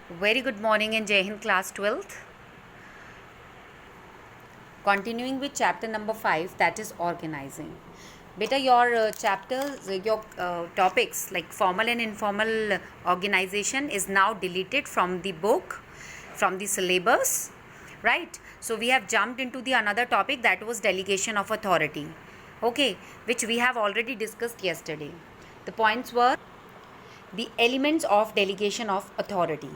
Very good morning in Jai Hind class 12th. Continuing with chapter number 5, that is organizing. Beta, your chapters, your topics like formal and informal organization is now deleted from the book, from the syllabus, right? So we have jumped into the another topic, that was delegation of authority, okay, which we have already discussed yesterday. The points were the elements of delegation of authority.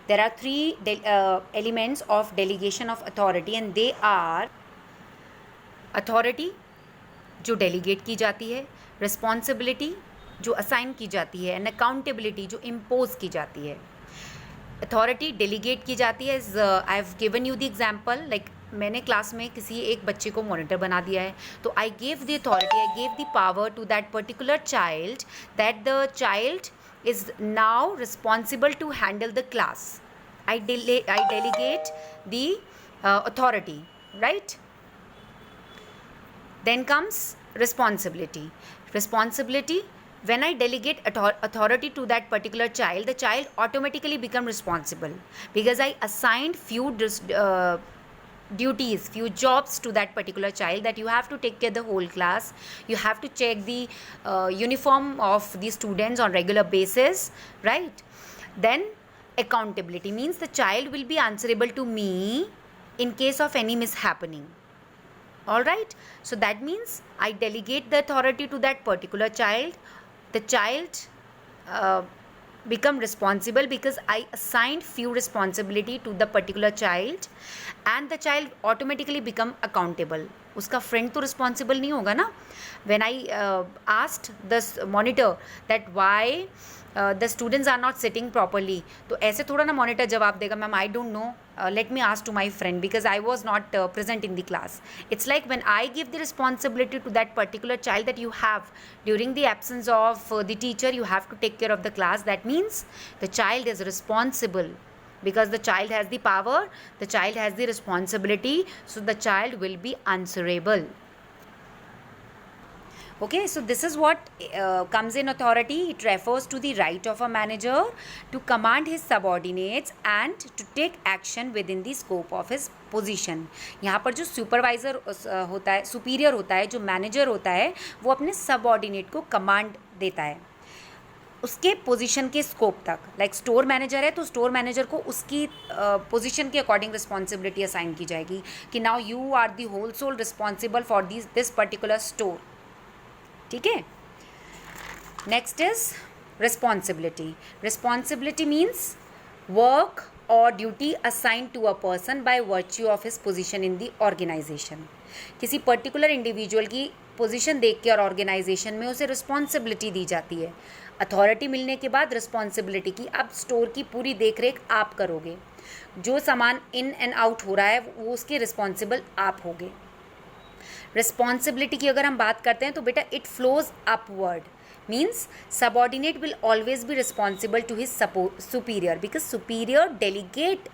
There are three elements of delegation of authority, and they are authority जो delegate की जाती है, responsibility जो assign की जाती है, and accountability जो impose की जाती है. Authority delegate की जाती है is I have given you the example, like मैंने क्लास में किसी एक बच्चे को मॉनिटर बना दिया है, तो I gave the authority, I gave the power to that particular child that the child is now responsible to handle the class. I delegate the authority, right? Then comes responsibility. Responsibility, when I delegate authority to that particular child, the child automatically become responsible because I assigned few duties, few jobs to that particular child, that you have to take care of the whole class, you have to check the uniform of the students on regular basis, right? Then accountability means the child will be answerable to me in case of any mishappening. All right, so that means I delegate the authority to that particular child. The child become responsible because I assigned few responsibility to the particular child, and the child automatically become accountable. उसका friend तो responsible नहीं होगा ना. When I asked the monitor that why the students are not sitting properly, तो ऐसे थोड़ा ना monitor जवाब देगा, ma'am I don't know, let me ask to my friend because I was not present in the class. It's like when I give the responsibility to that particular child that you have, during the absence of the teacher, you have to take care of the class. That means the child is responsible because the child has the power, the child has the responsibility, so the child will be answerable. Okay, so this is what comes in authority. It refers to the right of a manager to command his subordinates and to take action within the scope of his position. यहाँ पर जो supervisor होता है, superior होता है, जो manager होता है, वो अपने सबऑर्डिनेट को कमांड देता है उसके पोजीशन के स्कोप तक. लाइक स्टोर मैनेजर है तो स्टोर मैनेजर को उसकी पोजीशन के अकॉर्डिंग रिस्पॉन्सिबिलिटी असाइन की जाएगी कि now you are the whole sole responsible for this particular store. ठीक है. Next is responsibility. Responsibility means work और duty assign to a person by virtue of his position in the organisation. किसी particular individual की position देख के और organisation में उसे रिस्पॉन्सिबिलिटी दी जाती है. अथॉरिटी मिलने के बाद रिस्पॉन्सिबिलिटी की, अब स्टोर की पूरी देखरेख आप करोगे, जो सामान इन एंड आउट हो रहा है वो उसके रिस्पॉन्सिबल आप होगे. रिस्पॉन्सिबिलिटी की अगर हम बात करते हैं तो बेटा it flows upward, means subordinate will always be responsible to his superior because superior delegate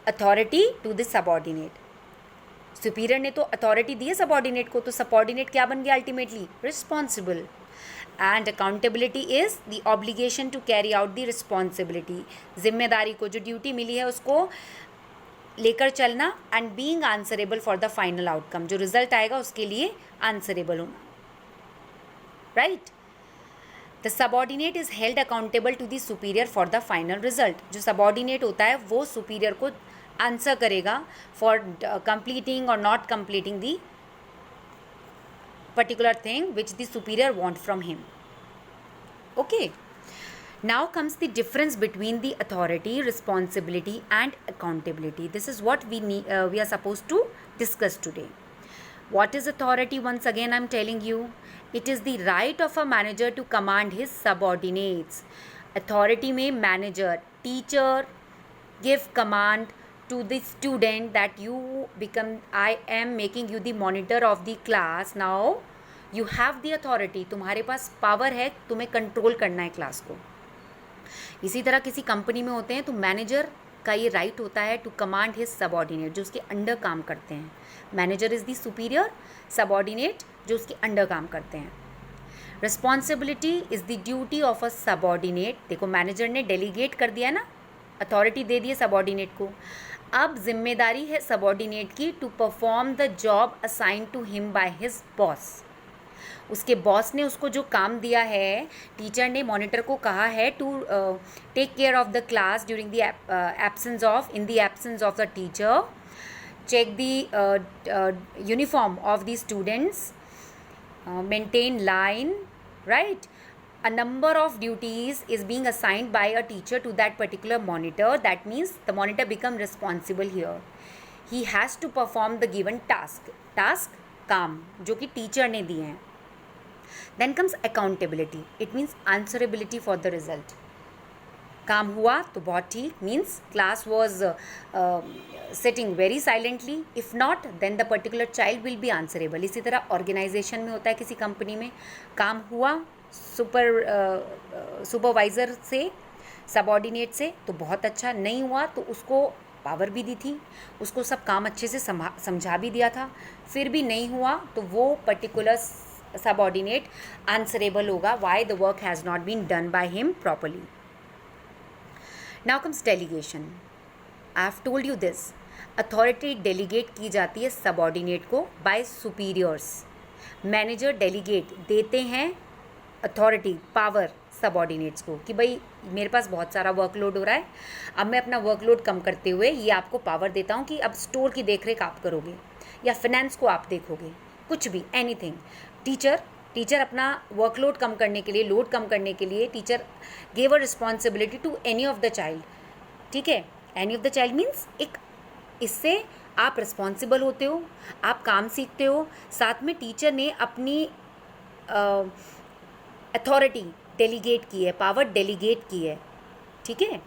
authority to the subordinate. Superior ने तो अथॉरिटी दी है सबऑर्डिनेट को, तो सबऑर्डिनेट क्या बन गया ultimately? Responsible. And accountability is the obligation to carry out the responsibility. जिम्मेदारी को, जो ड्यूटी मिली है उसको लेकर चलना, and being answerable for the final outcome, जो रिजल्ट आएगा उसके लिए आंसरेबल होना. Right. The subordinate is held accountable to the superior for the final result. जो सबऑर्डिनेट होता है वो सुपीरियर को आंसर करेगा फॉर कंप्लीटिंग और not completing the particular thing which the superior want from him. Okay, now comes the difference between the authority, responsibility and accountability. This is what we are supposed to discuss today. What is authority? Once again I'm telling you, it is the right of a manager to command his subordinates. Authority में manager, teacher give command to the student that you become, I am making you the monitor of the class. Now you have the authority, तुम्हारे पास power है, तुम्हें control करना है class को. इसी तरह किसी कंपनी में होते हैं तो मैनेजर का ये राइट होता है टू कमांड हिज सबऑर्डिनेट, जो उसके अंडर काम करते हैं. Manager is the superior, subordinate जो उसके अंडर काम करते हैं. Responsibility is the duty of a subordinate. देखो मैनेजर ने डेलीगेट कर दिया ना अथॉरिटी दे दी है सबऑर्डिनेट को। अब जिम्मेदारी है सबऑर्डिनेट की to perform the job assign to him by his boss. उसके बॉस ने उसको जो काम दिया है, टीचर ने मॉनिटर को कहा है to take care of the class during the absence of the teacher, check the uniform of the students, maintain line, right? A number of duties is being assigned by a teacher to that particular monitor. That means the monitor become responsible here. He has to perform the given task काम जो कि teacher ने दिए हैं. Then comes accountability. It means answerability for the result. काम हुआ तो बहुत ठीक, means class was sitting very silently, if not then the particular child will be answerable. इसी तरह ऑर्गेनाइजेशन में होता है, किसी कंपनी में काम हुआ सुपरवाइज़र से, सबऑर्डिनेट से, तो बहुत अच्छा. नहीं हुआ तो उसको पावर भी दी थी, उसको सब काम अच्छे से समझा भी दिया था, फिर भी नहीं हुआ तो वो पर्टिकुलर सबऑर्डिनेट आंसरेबल होगा, why the work has not been done by him properly. Now comes delegation. I have told you this. Authority delegate की जाती है subordinate को by superiors. Manager delegate देते हैं authority, power subordinates को कि भाई मेरे पास बहुत सारा वर्कलोड हो रहा है, अब मैं अपना वर्कलोड कम करते हुए ये आपको पावर देता हूँ कि अब स्टोर की देखरेख आप करोगे या फिनेंस को आप देखोगे, कुछ भी, एनीथिंग. टीचर अपना वर्कलोड कम करने के लिए, लोड कम करने के लिए, teacher gave a responsibility to any of the child. ठीक है, any of the child means एक, इससे आप रिस्पॉन्सिबल होते हो, आप काम सीखते हो, साथ में टीचर ने अपनी अथॉरिटी डेलीगेट की है, पावर डेलीगेट की है. ठीक है.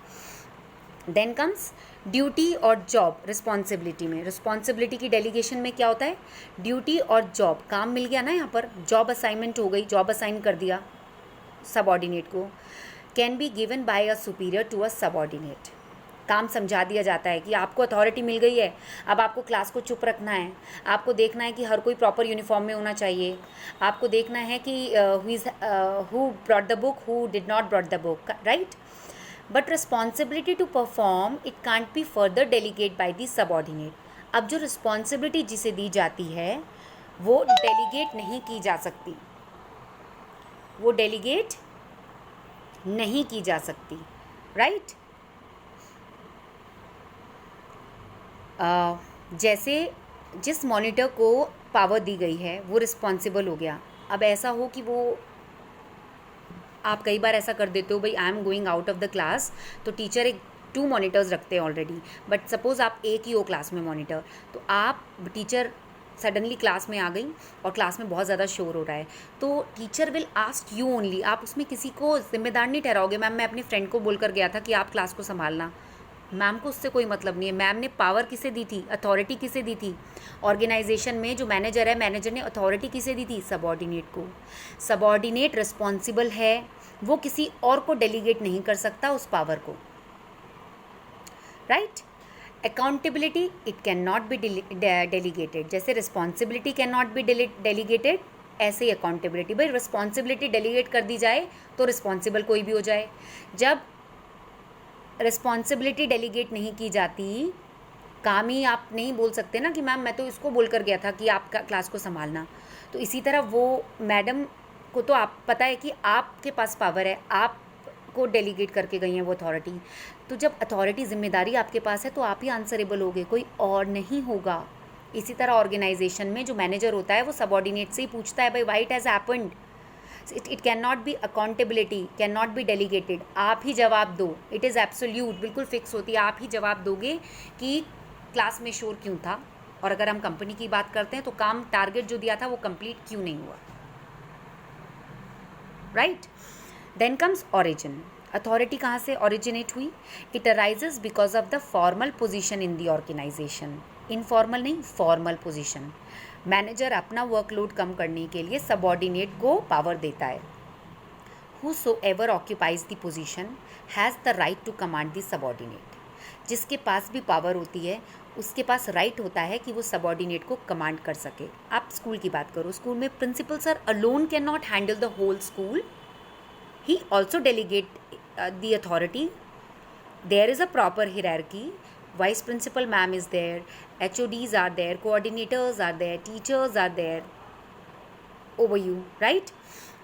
देन कम्स ड्यूटी और जॉब. रिस्पॉन्सिबिलिटी में, रिस्पॉन्सिबिलिटी की डेलीगेशन में क्या होता है, ड्यूटी और जॉब. काम मिल गया ना, यहाँ पर जॉब असाइनमेंट हो गई, जॉब असाइन कर दिया सबऑर्डिनेट को. Can be given by a superior to a subordinate. काम समझा दिया जाता है कि आपको अथॉरिटी मिल गई है, अब आपको क्लास को चुप रखना है, आपको देखना है कि हर कोई प्रॉपर यूनिफॉर्म में होना चाहिए, आपको देखना है कि who brought the book, who did not brought the book, right. But responsibility to perform it can't be further delegate by the subordinate. अब जो रिस्पॉन्सिबिलिटी जिसे दी जाती है वो डेलीगेट नहीं की जा सकती, वो डेलीगेट नहीं की जा सकती, राइट. जैसे जिस मॉनिटर को पावर दी गई है वो रिस्पॉन्सिबल हो गया. अब ऐसा हो कि वो, आप कई बार ऐसा कर देते हो, भाई I am going out of the class, तो टीचर एक 2 मॉनिटर्स रखते हैं ऑलरेडी, बट सपोज़ आप एक ही हो क्लास में मॉनिटर, तो आप, टीचर सडनली क्लास में आ गई और क्लास में बहुत ज़्यादा शोर हो रहा है, तो teacher will ask you only. आप उसमें किसी को जिम्मेदार नहीं ठहराओगे, मैम मैं अपनी फ्रेंड को बोल कर गया था कि आप क्लास को संभालना. मैम को उससे कोई मतलब नहीं है. मैम ने पावर किसे दी थी, अथॉरिटी किसे दी थी. ऑर्गेनाइजेशन में जो मैनेजर है, मैनेजर ने अथॉरिटी किसे दी थी, सबऑर्डिनेट को. सबऑर्डिनेट रिस्पॉन्सिबल है, वो किसी और को डेलीगेट नहीं कर सकता उस पावर को, right. Accountability, it can not be delegated. जैसे responsibility can not be delegated, ऐसे ही अकाउंटेबिलिटी. भाई रिस्पॉन्सिबिलिटी डेलीगेट कर दी जाए तो रिस्पॉन्सिबल कोई भी हो जाए. जब रिस्पॉन्सिबिलिटी डेलीगेट नहीं की जाती, काम ही आप नहीं बोल सकते ना कि मैम मैं तो इसको बोल कर गया था कि आप क्लास को संभालना. तो इसी तरह वो मैडम को तो आप पता है कि आपके पास पावर है, आपको डेलीगेट करके गई हैं वो अथॉरिटी. तो जब अथॉरिटी, जिम्मेदारी आपके पास है तो आप ही आंसरेबल होगे, कोई और नहीं होगा. इसी तरह ऑर्गेनाइजेशन में जो मैनेजर होता है वो सबऑर्डिनेट से ही पूछता है, भाई why it has happened. It can not B, accountability can not be delegated. आप ही जवाब दो, इट इज़ एब्सोल्यूट, बिल्कुल फिक्स होती है. आप ही जवाब दोगे कि क्लास में शोर क्यों था, और अगर हम कंपनी की बात करते हैं तो काम, टारगेट जो दिया था वो कंप्लीट क्यों नहीं हुआ, right. Then comes origin. Authority कहाँ से ऑरिजिनेट हुई. It arises because of the formal position in the organisation. Informal नहीं, फॉर्मल पोजिशन. मैनेजर अपना वर्कलोड कम करने के लिए सबऑर्डिनेट को पावर देता है. Whosoever occupies the position has the right to command the subordinate. जिसके पास भी पावर होती है उसके पास राइट होता है कि वो सबऑर्डिनेट को कमांड कर सके. आप स्कूल की बात करो, स्कूल में principal sir alone can not handle the whole school. He also delegate the authority there is a proper hierarchy. Vice principal ma'am is there, HODs are there, coordinators are there, teachers are there over you, right?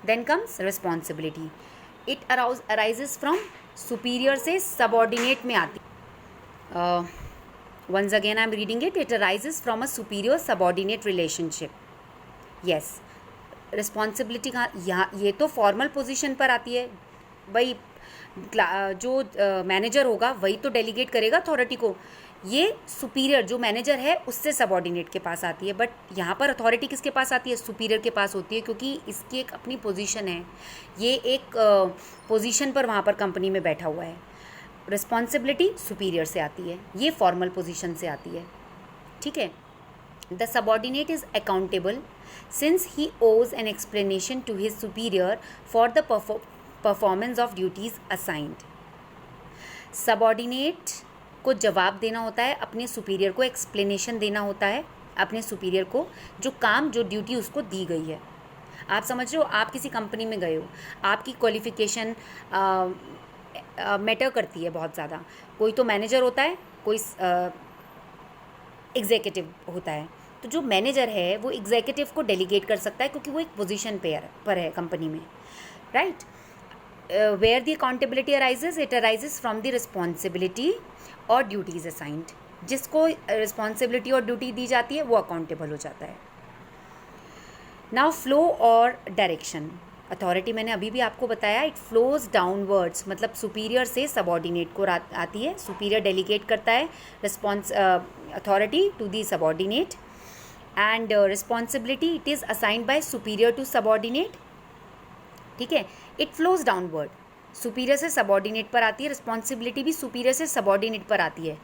Then comes responsibility. It arises from superior से subordinate में आती. Once again I am reading it. It arises from a superior subordinate relationship. Yes, responsibility का यहाँ ये तो formal position पर आती है भाई. जो मैनेजर होगा वही तो डेलीगेट करेगा अथॉरिटी को. ये सुपीरियर जो मैनेजर है उससे सबऑर्डिनेट के पास आती है. बट यहाँ पर अथॉरिटी किसके पास आती है? सुपीरियर के पास होती है, क्योंकि इसकी एक अपनी पोजीशन है. ये एक पोजीशन पर वहाँ पर कंपनी में बैठा हुआ है. रिस्पॉन्सिबिलिटी सुपीरियर से आती है, ये फॉर्मल पोजीशन से आती है. ठीक है. The subordinate is accountable since he owes an explanation to his superior for the performance of duties assigned. Subordinate को जवाब देना होता है, अपने सुपीरियर को एक्सप्लेनेशन देना होता है, अपने सुपीरियर को जो काम जो ड्यूटी उसको दी गई है. आप समझ रहे हो, आप किसी कंपनी में गए हो, आपकी क्वालिफ़िकेशन मैटर करती है बहुत ज़्यादा. कोई तो मैनेजर होता है, कोई एग्जीक्यूटिव होता है. तो जो मैनेजर है वो एग्जीक्यूटिव को डेलीगेट कर सकता है, क्योंकि वो एक पोजीशन पर है कंपनी में, right. Where the accountability arises, it arises from the responsibility और duties assigned. जिसको responsibility और duty दी जाती है वो accountable हो जाता है. Now flow और direction. Authority मैंने अभी भी आपको बताया, it flows downwards, मतलब superior से subordinate को आती है. superior delegate करता है authority to the subordinate, and responsibility it is assigned by superior to subordinate. ठीक है. इट फ्लोज डाउनवर्ड, सुपीरियर से सबऑर्डिनेट पर आती है. रिस्पॉन्सिबिलिटी भी सुपीरियर से सबऑर्डिनेट पर आती है.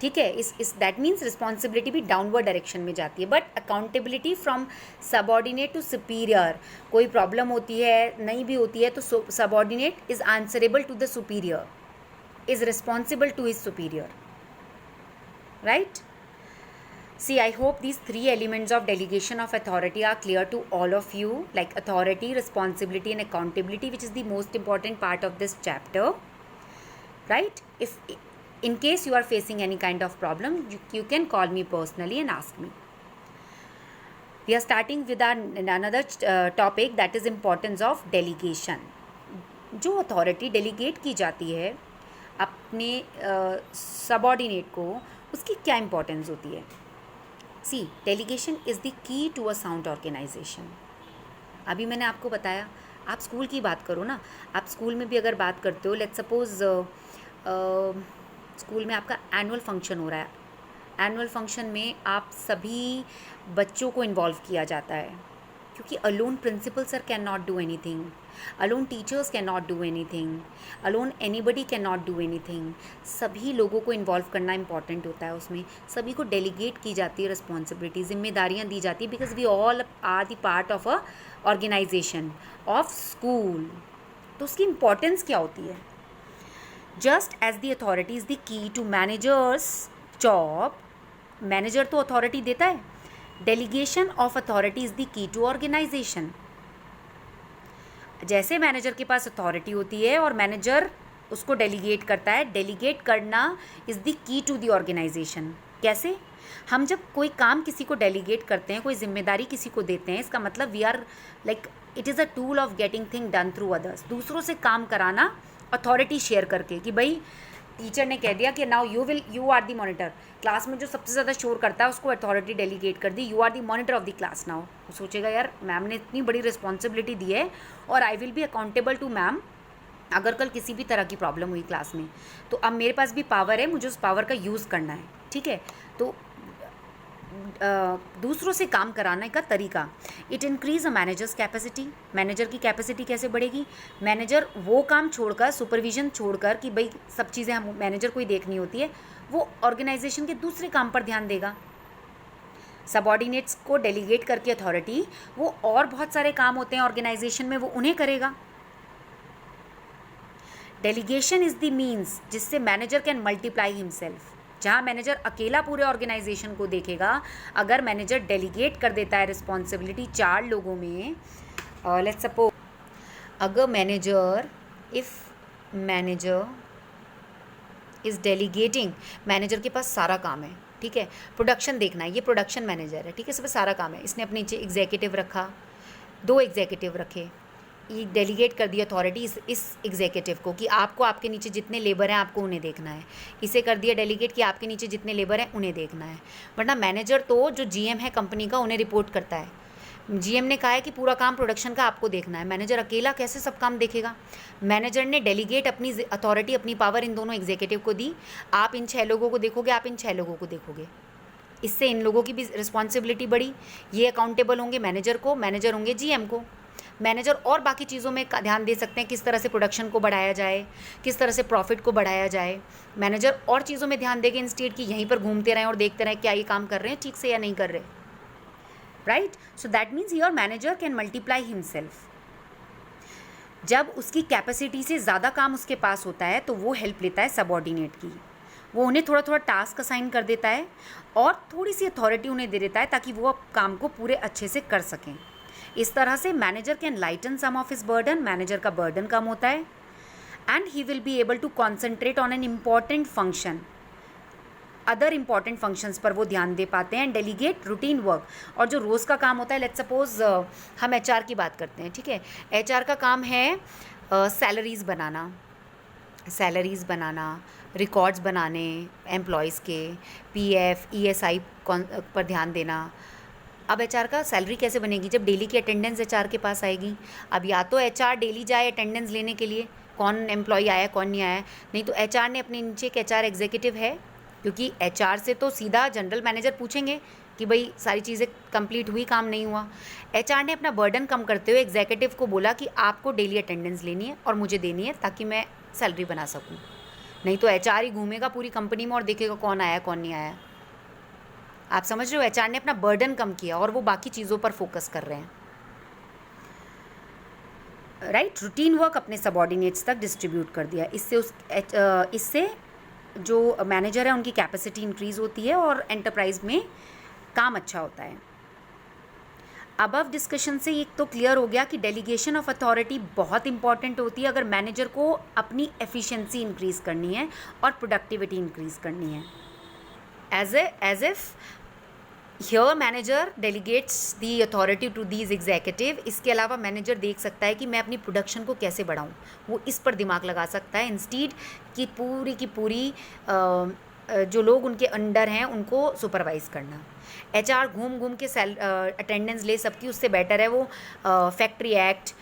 ठीक है. इस दैट मीन्स रिस्पॉन्सिबिलिटी भी डाउनवर्ड डायरेक्शन में जाती है. But accountability from subordinate to superior, कोई प्रॉब्लम होती है, नहीं भी होती है, तो subordinate is answerable to the superior, is responsible to his superior, right. See, I hope these three elements of delegation of authority are clear to all of you, like authority, responsibility and accountability, which is the most important part of this chapter, right? If in case you are facing any kind of problem, you can call me personally and ask me. We are starting with another topic, that is importance of delegation. जो authority delegate की जाती है अपने subordinate को, उसकी क्या importance होती है? See, delegation is the key to a sound organization. अभी मैंने आपको बताया, आप स्कूल की बात करो ना, आप स्कूल में भी अगर बात करते हो, लेट्स सपोज स्कूल में आपका एनुअल फंक्शन हो रहा है. एनुअल फंक्शन में आप सभी बच्चों को इन्वॉल्व किया जाता है, क्योंकि alone principal sir can not do anything, alone teachers can not do anything, alone anybody can not do anything. सभी लोगों को इन्वॉल्व करना इंपॉर्टेंट होता है. उसमें सभी को डेलीगेट की जाती है रिस्पॉन्सिबिलिटी, जिम्मेदारियां दी जाती है, because we all are the part of a organisation of school. तो उसकी इम्पॉर्टेंस क्या होती है? Just as the authority is the key to manager's job. Manager तो अथॉरिटी देता है, delegation of authority is the key to organisation. जैसे manager के पास अथॉरिटी होती है और मैनेजर उसको डेलीगेट करता है, डेलीगेट करना is the key to the organisation. कैसे? हम जब कोई काम किसी को डेलीगेट करते हैं, कोई जिम्मेदारी किसी को देते हैं, इसका मतलब we are like it is a tool of getting thing done through others. दूसरों से काम कराना अथॉरिटी शेयर करके, कि भाई टीचर ने कह दिया कि now you are the monitor. Class में जो सबसे ज़्यादा शोर करता है उसको अथॉरिटी डेलीगेट कर दी, you are the monitor of the class now. वो सोचेगा यार मैम ने इतनी बड़ी रिस्पॉन्सिबिलिटी दी है और I will be accountable to ma'am. अगर कल किसी भी तरह की प्रॉब्लम हुई क्लास में, तो अब मेरे पास भी पावर है, मुझे उस पावर का यूज़ करना है. ठीक है. तो दूसरों से काम कराने का तरीका, it increase a managers capacity. Manager की कैपेसिटी कैसे बढ़ेगी? मैनेजर वो काम छोड़कर, सुपरविजन छोड़कर कि भाई सब चीज़ें हम मैनेजर को ही देखनी होती है, वो ऑर्गेनाइजेशन के दूसरे काम पर ध्यान देगा. सबऑर्डिनेट्स को डेलीगेट करके अथॉरिटी, वो और बहुत सारे काम होते हैं ऑर्गेनाइजेशन में, वो उन्हें करेगा. डेलीगेशन इज़ द मीन्स जिससे मैनेजर कैन मल्टीप्लाई हिमसेल्फ. जहाँ मैनेजर अकेला पूरे ऑर्गेनाइजेशन को देखेगा, अगर मैनेजर डेलीगेट कर देता है रिस्पॉन्सिबिलिटी 4 लोगों में, लेट्स सपोज अगर मैनेजर इज़ डेलीगेटिंग, मैनेजर के पास सारा काम है, ठीक है, प्रोडक्शन देखना है, ये प्रोडक्शन मैनेजर है, ठीक है, इसमें सारा काम है, इसने अपने नीचे एग्जीक्यूटिव रखा, 2 एग्जीक्यूटिव रखे, ये डेलीगेट कर दिया अथॉरिटी इस एग्जीक्यूटिव को कि आपको आपके नीचे जितने लेबर हैं आपको उन्हें देखना है, इसे कर दिया डेलीगेट कि आपके नीचे जितने लेबर हैं उन्हें देखना है। वरना मैनेजर तो जो जीएम है कंपनी का उन्हें रिपोर्ट करता है, जीएम ने कहा है कि पूरा काम प्रोडक्शन का आपको देखना है, मैनेजर अकेला कैसे सब काम देखेगा। मैनेजर ने डेलीगेट अपनी अथॉरिटी, अपनी पावर इन दोनों एग्जीक्यूटिव को दी, आप इन 6 लोगों को देखोगे, आप इन 6 लोगों को देखोगे, इससे इन लोगों की भी रिस्पॉन्सिबिलिटी बढ़ी, ये अकाउंटेबल होंगे मैनेजर को, मैनेजर होंगे जीएम को। मैनेजर और बाकी चीज़ों में ध्यान दे सकते हैं, किस तरह से प्रोडक्शन को बढ़ाया जाए, किस तरह से प्रॉफिट को बढ़ाया जाए। मैनेजर और चीज़ों में ध्यान देंगे इंस्टेड कि यहीं पर घूमते रहें और देखते रहें क्या ये काम कर रहे हैं ठीक से या नहीं कर रहे, right. So that means your manager can multiply himself. जब उसकी कैपेसिटी से ज़्यादा काम उसके पास होता है तो वो हेल्प लेता है सबऑर्डिनेट की, वो उन्हें थोड़ा थोड़ा टास्क असाइन कर देता है और थोड़ी सी अथॉरिटी उन्हें दे देता है ताकि वो काम को पूरे अच्छे से कर सकें। इस तरह से manager can lighten some of his burden, manager का बर्डन कम होता है, and he will be able to concentrate on an important function, other important functions पर वो ध्यान दे पाते हैं, डेलीगेट रूटीन वर्क। और जो रोज़ का काम होता है, लेट्स सपोज हम एचआर की बात करते हैं, ठीक है, एचआर का काम है सैलरीज़ बनाना, रिकॉर्ड्स बनाने एम्प्लॉयज़ के, पीएफ ईएसआई पर ध्यान देना। अब एचआर का सैलरी कैसे बनेगी जब डेली की अटेंडेंस एचआर के पास आएगी। अब या तो एचआर डेली जाए अटेंडेंस लेने के लिए, कौन एम्प्लॉय आया कौन नहीं आया, नहीं तो एचआर ने अपने नीचे एक एचआर एग्जीक्यूटिव है, क्योंकि एचआर से तो सीधा जनरल मैनेजर पूछेंगे कि भाई सारी चीज़ें कंप्लीट हुई, काम नहीं हुआ। एचआर ने अपना बर्डन कम करते हुए एग्जीक्यूटिव को बोला कि आपको डेली अटेंडेंस लेनी है और मुझे देनी है ताकि मैं सैलरी बना सकूँ। नहीं तो एचआर ही घूमेगा पूरी कंपनी में और देखेगा कौन आया कौन नहीं आया। आप समझ रहे हो, एचआर ने अपना बर्डन कम किया और वो बाकी चीज़ों पर फोकस कर रहे हैं, राइट। रूटीन वर्क अपने सबऑर्डिनेट्स तक डिस्ट्रीब्यूट कर दिया, इससे जो मैनेजर है उनकी कैपेसिटी इंक्रीज़ होती है और एंटरप्राइज में काम अच्छा होता है। अबव डिस्कशन से एक तो क्लियर हो गया कि डेलीगेशन ऑफ अथॉरिटी बहुत इंपॉर्टेंट होती है अगर मैनेजर को अपनी एफिशिएंसी इंक्रीज़ करनी है और प्रोडक्टिविटी इंक्रीज़ करनी है। as if here manager delegates the authority to these executive। इसके अलावा मैनेजर देख सकता है कि मैं अपनी प्रोडक्शन को कैसे बढ़ाऊँ, वो इस पर दिमाग लगा सकता है इंस्टीड कि पूरी की पूरी जो लोग उनके अंडर हैं उनको सुपरवाइज़ करना। एचआर घूम घूम के अटेंडेंस ले सबकी, उससे बेटर है वो फैक्ट्री एक्ट,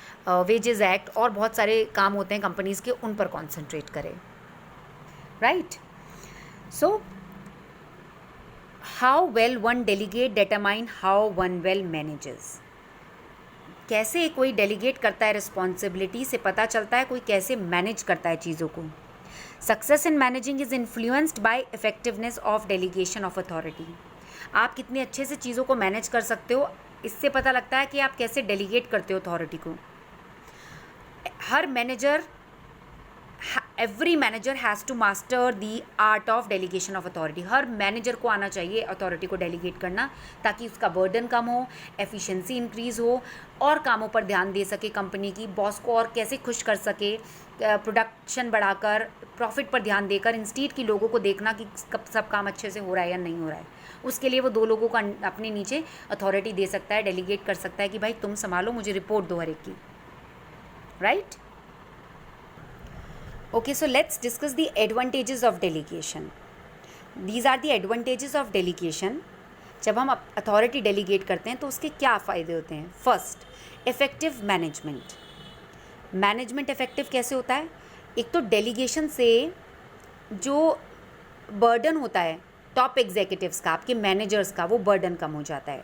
वेजेस एक्ट और बहुत सारे काम होते हैं कंपनीज़ के, उन पर कॉन्सेंट्रेट करे, right. So how well one delegate determine how one well manages. कैसे कोई डेलीगेट करता है रिस्पॉन्सिबिलिटी से पता चलता है कोई कैसे मैनेज करता है चीज़ों को। Success in managing is influenced by effectiveness of delegation of authority. आप कितने अच्छे से चीज़ों को मैनेज कर सकते हो, इससे पता लगता है कि आप कैसे डेलीगेट करते हो अथॉरिटी को। हर manager, every manager has to master the art of delegation of authority. हर मैनेजर को आना चाहिए अथॉरिटी को डेलीगेट करना, ताकि उसका बर्डन कम हो, एफिशिएंसी इंक्रीज़ हो और कामों पर ध्यान दे सके कंपनी की, बॉस को और कैसे खुश कर सके, प्रोडक्शन बढ़ाकर, प्रॉफिट पर ध्यान देकर, इंस्टीड की लोगों को देखना कि सब काम अच्छे से हो रहा है या नहीं हो रहा है। उसके लिए वो 2 लोगों को अपने नीचे अथॉरिटी दे सकता है, डेलीगेट कर सकता है कि भाई तुम संभालो, मुझे रिपोर्ट दो हर एक की, right. Okay, so let's discuss the advantages of delegation. These are the advantages of delegation. जब हम अथॉरिटी डेलीगेट करते हैं तो उसके क्या फ़ायदे होते हैं। First, effective management. Management effective कैसे होता है? एक तो डेलीगेशन से जो बर्डन होता है टॉप एग्जीक्यूटिव्स का, आपके मैनेजर्स का, वो बर्डन कम हो जाता है,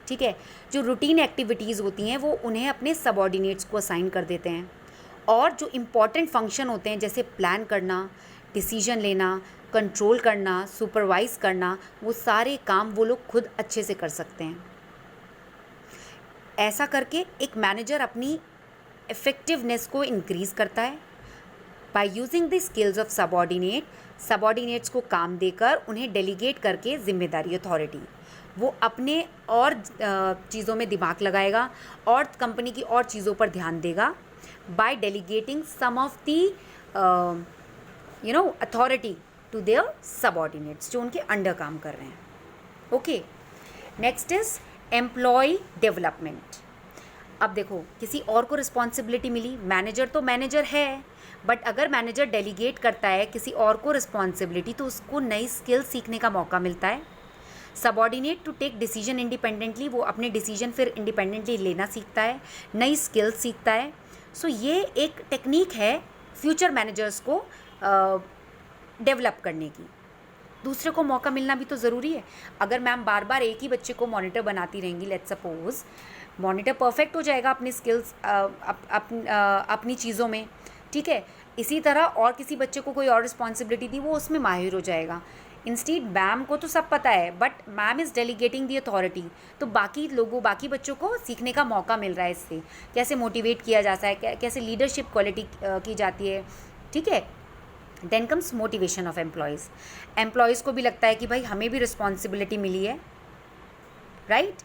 ठीक है। जो रूटीन एक्टिविटीज़ होती हैं वो उन्हें अपने सबऑर्डिनेट्स को असाइन कर देते हैं, और जो इम्पॉर्टेंट फंक्शन होते हैं जैसे प्लान करना, डिसीजन लेना, कंट्रोल करना, सुपरवाइज़ करना, वो सारे काम वो लोग खुद अच्छे से कर सकते हैं। ऐसा करके एक मैनेजर अपनी इफ़ेक्टिवनेस को इंक्रीज़ करता है by using the skills of subordinates को काम देकर उन्हें डेलीगेट करके जिम्मेदारी अथॉरिटी, वो अपने और चीज़ों में दिमाग लगाएगा और कंपनी की और चीज़ों पर ध्यान देगा by delegating some of the authority to their subordinates जो उनके अंडर काम कर रहे हैं. Okay, next is employee development. अब देखो, किसी और को रिस्पॉन्सिबिलिटी मिली, मैनेजर तो मैनेजर है, बट अगर मैनेजर डेलीगेट करता है किसी और को रिस्पॉन्सिबिलिटी तो उसको नई स्किल सीखने का मौका मिलता है. Subordinate to take decision independently, वो अपने डिसीजन फिर इंडिपेंडेंटली लेना सीखता है, नई स्किल सीखता है. सो ये एक टेक्निक है फ्यूचर मैनेजर्स को डेवलप करने की. दूसरे को मौका मिलना भी तो ज़रूरी है. अगर मैम बार बार एक ही बच्चे को मॉनिटर बनाती रहेंगी, लेट्स सपोज मॉनिटर परफेक्ट हो जाएगा अपनी स्किल्स अपनी चीज़ों में, ठीक है. इसी तरह और किसी बच्चे को कोई और रिस्पॉन्सिबिलिटी दी, वो उसमें माहिर हो जाएगा. इंस्टीड मैम को तो सब पता है, but ma'am is delegating the authority, तो बाकी लोगों, बाकी बच्चों को सीखने का मौका मिल रहा है इससे. कैसे मोटिवेट किया जाता है, कैसे लीडरशिप क्वालिटी की जाती है, ठीक है. Then comes motivation of employees. Employees को भी लगता है कि भाई हमें भी रिस्पॉन्सिबिलिटी मिली है, राइट.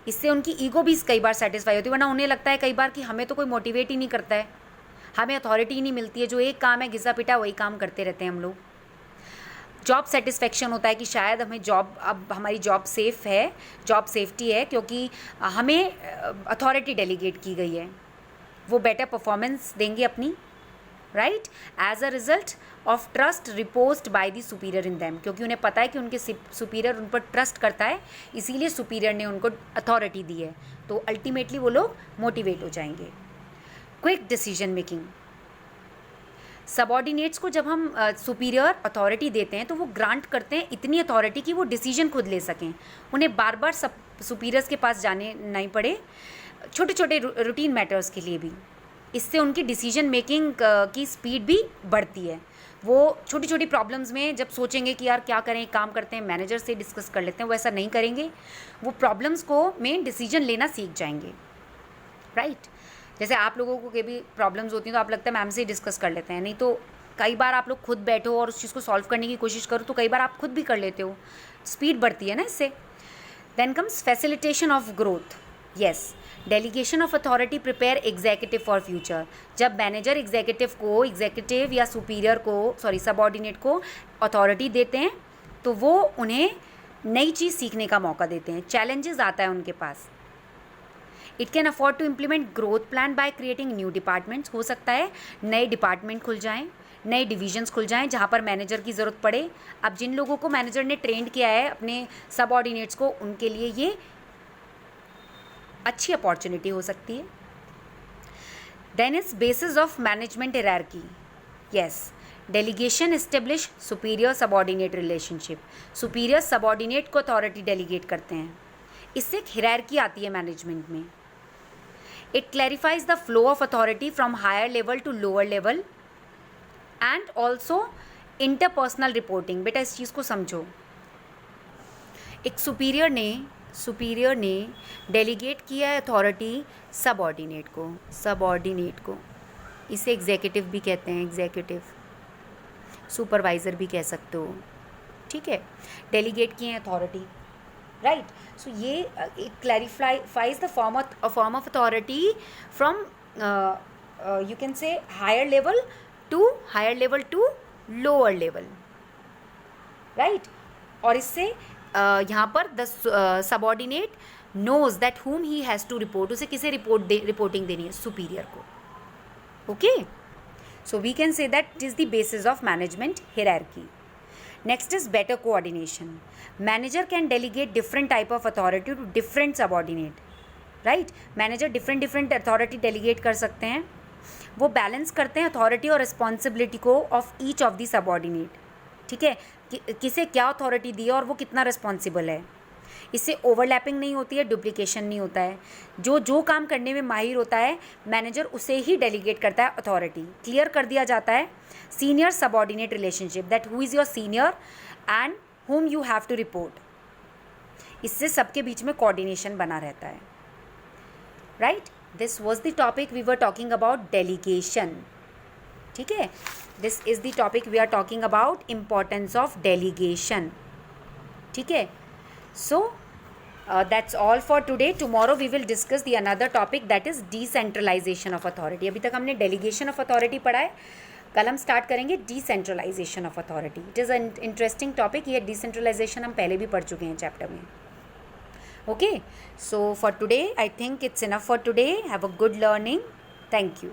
इससे उनकी ईगो भी कई बार सेटिस्फाई होती है, वरना उन्हें लगता है कई बार कि हमें तो कोई मोटिवेट ही नहीं करता है, हमें अथॉरिटी ही नहीं मिलती है, जो एक काम है घिसा पिटा वही काम करते रहते हैं हम लोग. जॉब सेटिस्फेक्शन होता है कि शायद हमें जॉब, अब हमारी जॉब सेफ़ है, जॉब सेफ्टी है, क्योंकि हमें अथॉरिटी डेलीगेट की गई है, वो बेटर परफॉर्मेंस देंगे अपनी, right. As a result of trust reposed by the superior in them, क्योंकि उन्हें पता है कि उनके सुपीरियर उन पर ट्रस्ट करता है, इसीलिए सुपीरियर ने उनको अथॉरिटी दी है, तो अल्टीमेटली वो लोग मोटिवेट हो जाएंगे. Quick decision making. सबऑर्डिनेट्स को जब हम सुपीरियर अथॉरिटी देते हैं तो वो ग्रांट करते हैं इतनी अथॉरिटी कि वो डिसीजन खुद ले सकें, उन्हें बार बार सब सुपीरियर्स के पास जाने नहीं पड़े, छोटे छोटे रूटीन मैटर्स के लिए भी. इससे उनकी डिसीजन मेकिंग की स्पीड भी बढ़ती है. वो छोटी छोटी प्रॉब्लम्स में जब सोचेंगे कि यार क्या करें, काम करते हैं, मैनेजर से डिस्कस कर लेते हैं, वो ऐसा नहीं करेंगे, वो प्रॉब्लम्स को में डिसीजन लेना सीख जाएंगे, राइट. जैसे आप लोगों को कभी प्रॉब्लम्स होती हैं तो आप लगता है मैम से ही डिस्कस कर लेते हैं, नहीं तो कई बार आप लोग खुद बैठो और उस चीज़ को सॉल्व करने की कोशिश करो तो कई बार आप खुद भी कर लेते हो, स्पीड बढ़ती है ना इससे. Then comes facilitation of growth. Yes, delegation of authority prepare executive for future. जब मैनेजर एग्जीक्यूटिव या सुपीरियर को, सबऑर्डिनेट को अथॉरिटी देते हैं तो वो उन्हें नई चीज़ सीखने का मौका देते हैं, चैलेंजेस आता है उनके पास. It can afford to implement growth plan by creating new departments. हो सकता है नए डिपार्टमेंट खुल जाएं, नए डिविजन्स खुल जाएं जहाँ पर मैनेजर की ज़रूरत पड़े. अब जिन लोगों को मैनेजर ने ट्रेंड किया है अपने सबऑर्डिनेट्स को, उनके लिए ये अच्छी अपॉर्चुनिटी हो सकती है. Then is basis of management hierarchy. Yes, delegation establish superior subordinate relationship. Superior subordinate को अथॉरिटी डेलीगेट करते हैं, इससे एक हायरार्की आती है मैनेजमेंट में. It clarifies the flow of authority from higher level to lower level and also interpersonal reporting. बेटा इस चीज़ को समझो, एक सुपीरियर ने डेलीगेट किया है अथॉरिटी सबऑर्डिनेट को, इसे एग्जीक्यूटिव भी कहते हैं, एग्जीक्यूटिव सुपरवाइज़र भी कह सकते हो, ठीक है. डेलीगेट किए हैं अथॉरिटी, राइट. सो ये it clarifies the form of authority from you can say higher level to lower level, right. और इससे यहाँ पर the subordinate knows that whom he has to report, उसे किसे रिपोर्टिंग देनी है, सुपीरियर को. Okay, so we can say that it is the basis of management hierarchy. Next is better coordination. Manager can delegate different type of authority to different subordinate, right. Manager different authority delegate कर सकते हैं, वो balance करते हैं authority और responsibility को of each of the subordinate, ठीक है. किसे क्या अथॉरिटी दी है और वो कितना रिस्पॉन्सिबल है. इससे ओवरलैपिंग नहीं होती है, डुप्लीकेशन नहीं होता है. जो काम करने में माहिर होता है मैनेजर उसे ही डेलीगेट करता है अथॉरिटी. क्लियर कर दिया जाता है senior subordinate relationship, that who is your senior and whom you have to report. इससे सबके बीच में कोऑर्डिनेशन बना रहता है, right. This was the topic we were talking about delegation, ठीक है. This is the topic we are talking about importance of delegation, ठीक है. So that's all for today. Tomorrow we will discuss the another topic that is decentralisation of authority. अभी तक हमने delegation of authority पढ़ा है, कल हम start करेंगे decentralisation of authority. It is an interesting topic. ये डिसेंट्रलाइजेशन हम पहले भी पढ़ चुके हैं चैप्टर में. Okay, so for today I think it's enough for today. Have a good learning. Thank you.